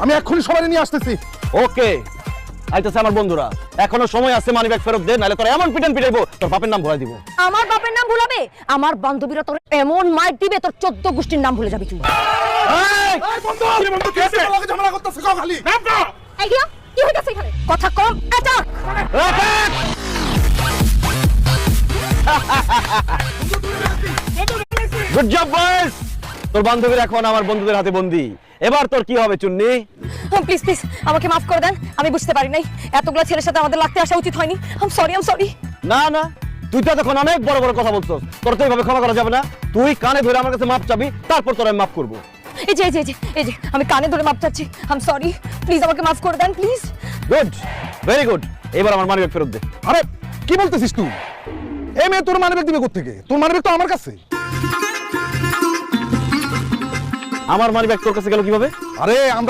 আমি এক্ষুনি সবাই নিয়ে আসতেছি। ওকে, আইতেছে আমার বন্ধুরা, এখনো সময় আছে, মানি ব্যাগ ফেরত দে, নাহলে তোর এমন পিটান পিটাইবো তোর বাপের নাম ভুলাই দিব। আমার বাপের নাম ভুলাবে? আমার বান্ধবীরা তোর এমন মার দিবে তোর 14 গোষ্ঠীর নাম ভুলে যাবি তুই। এই বন্ধু, কি বন্ধু কি আছে? আমাকে ঝামেলা করতেছ কও খালি। নাম কও। এই কি কি হইতাছে এখানে? কথা কম, আচাক। Good job boys. তোর বান্ধবীরা এখন আমার বন্ধুদের হাতে বন্দী। এবার তোর কি হবে চুন্নি? প্লিজ প্লিজ আমাকে মাফ করে দেন, আমি বুঝতে পারি নাই এতগুলা ছেলের সাথে আমাদের লাগতে আসা উচিত হয়নি। I am sorry. না না, তুই তো এতক্ষণ অনেক বড় বড় কথা বলছস, তোর তো এইভাবে ক্ষমা করা যাবে না। তুই কানে ধরে আমার কাছে মাপ চাবি, তারপর তোর আমি মাফ করবো। এই যে এই যে এই যে এই যে আমি কানে ধরে মাপ চাচ্ছি। আই এম সরি, প্লিজ আমাকে মাফ করে দেন প্লিজ। Good, very good. এবার আমার মানি ব্যাগ ফেরত দে। আরে কি বলতেছিস তুই? এই মেয়ে তোর মানিব্যাগ দিবে কোত্থেকে? তোর মানিব্যাগ তো আমার কাছে। আমার মানি ব্যাগ তোর কাছে গেল কিভাবে? আরে আমরা